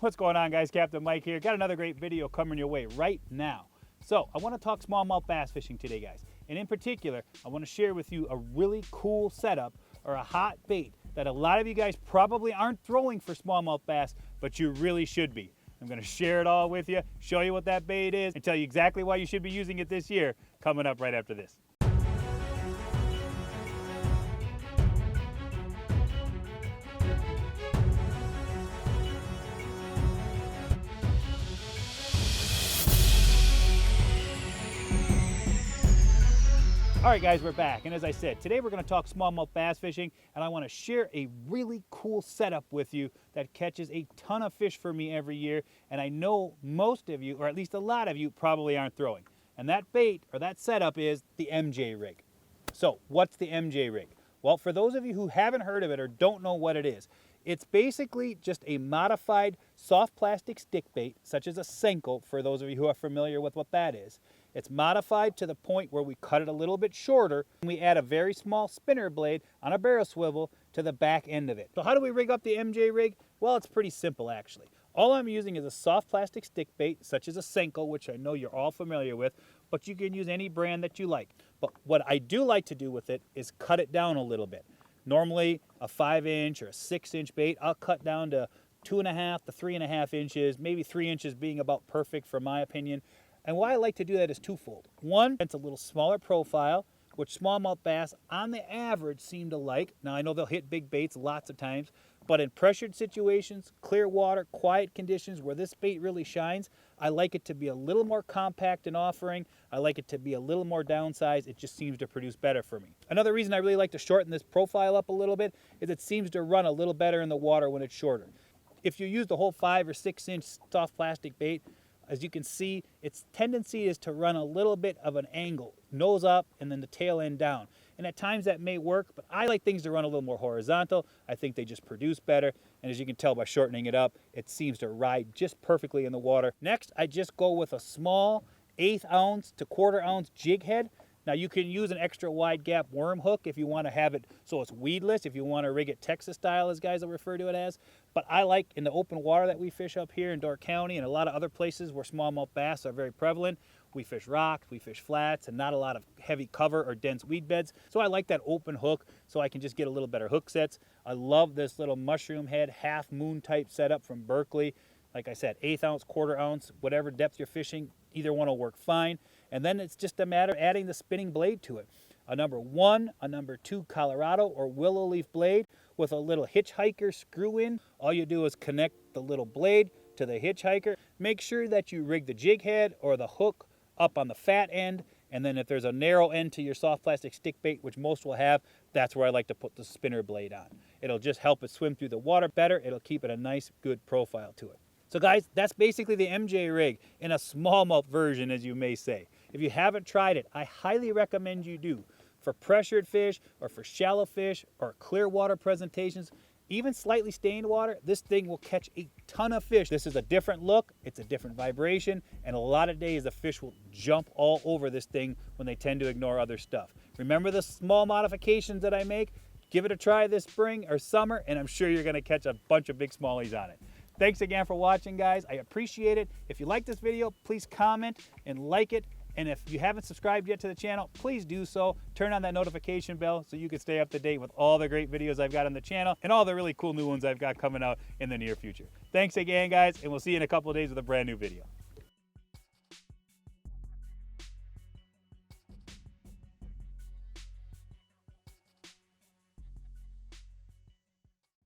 What's going on, guys? Captain Mike here. Got another great video coming your way right now. So I want to talk smallmouth bass fishing today, guys. And in particular, I want to share with you a really cool setup or a hot bait that a lot of you guys probably aren't throwing for smallmouth bass, but you really should be. I'm going to share it all with you, show you what that bait is, and tell you exactly why you should be using it this year, coming up right after this. All right, guys, we're back. And as I said, today we're going to talk smallmouth bass fishing, and I want to share a really cool setup with you that catches a ton of fish for me every year. And I know most of you, or at least a lot of you, probably aren't throwing. And that bait, or that setup, is the MJ rig. So what's the MJ rig? Well, for those of you who haven't heard of it or don't know what it is, it's basically just a modified soft plastic stick bait, such as a Senko, for those of you who are familiar with what that is. It's modified to the point where we cut it a little bit shorter, and we add a very small spinner blade on a barrel swivel to the back end of it. So how do we rig up the MJ rig? Well, it's pretty simple, actually. All I'm using is a soft plastic stick bait, such as a Senko, which I know you're all familiar with, but you can use any brand that you like. But what I do like to do with it is cut it down a little bit. Normally, a 5-inch or a 6-inch bait, I'll cut down to 2.5 to 3.5 inches, maybe 3 inches being about perfect for my opinion. And why I like to do that is twofold. One, it's a little smaller profile, which smallmouth bass on the average seem to like. Now I know they'll hit big baits lots of times, but in pressured situations, clear water, quiet conditions where this bait really shines, I like it to be a little more compact in offering. I like it to be a little more downsized. It just seems to produce better for me. Another reason I really like to shorten this profile up a little bit is it seems to run a little better in the water when it's shorter. If you use the whole 5 or 6-inch soft plastic bait, as you can see, its tendency is to run a little bit of an angle, nose up and then the tail end down. And at times that may work, but I like things to run a little more horizontal. I think they just produce better. And as you can tell by shortening it up, it seems to ride just perfectly in the water. Next, I just go with a small 1/8 ounce to 1/4 ounce jig head. Now you can use an extra wide gap worm hook if you want to have it so it's weedless, if you want to rig it Texas style, as guys will refer to it as. But I like, in the open water that we fish up here in Door County and a lot of other places where smallmouth bass are very prevalent, we fish rocks, we fish flats, and not a lot of heavy cover or dense weed beds. So I like that open hook so I can just get a little better hook sets. I love this little mushroom head, half moon type setup from Berkley. Like I said, 1/8 ounce, 1/4 ounce, whatever depth you're fishing, either one will work fine. And then it's just a matter of adding the spinning blade to it. A number 1, a number 2 Colorado or willow leaf blade with a little hitchhiker screw in. All you do is connect the little blade to the hitchhiker. Make sure that you rig the jig head or the hook up on the fat end. And then if there's a narrow end to your soft plastic stick bait, which most will have, that's where I like to put the spinner blade on. It'll just help it swim through the water better. It'll keep it a nice, good profile to it. So guys, that's basically the MJ rig in a smallmouth version, as you may say. If you haven't tried it, I highly recommend you do. For pressured fish or for shallow fish or clear water presentations, even slightly stained water, this thing will catch a ton of fish. This is a different look, it's a different vibration, and a lot of days the fish will jump all over this thing when they tend to ignore other stuff. Remember the small modifications that I make? Give it a try this spring or summer, and I'm sure you're gonna catch a bunch of big smallies on it. Thanks again for watching, guys. I appreciate it. If you like this video, please comment and like it. And if you haven't subscribed yet to the channel, please do so. Turn on that notification bell so you can stay up to date with all the great videos I've got on the channel and all the really cool new ones I've got coming out in the near future. Thanks again, guys, and we'll see you in a couple of days with a brand new video.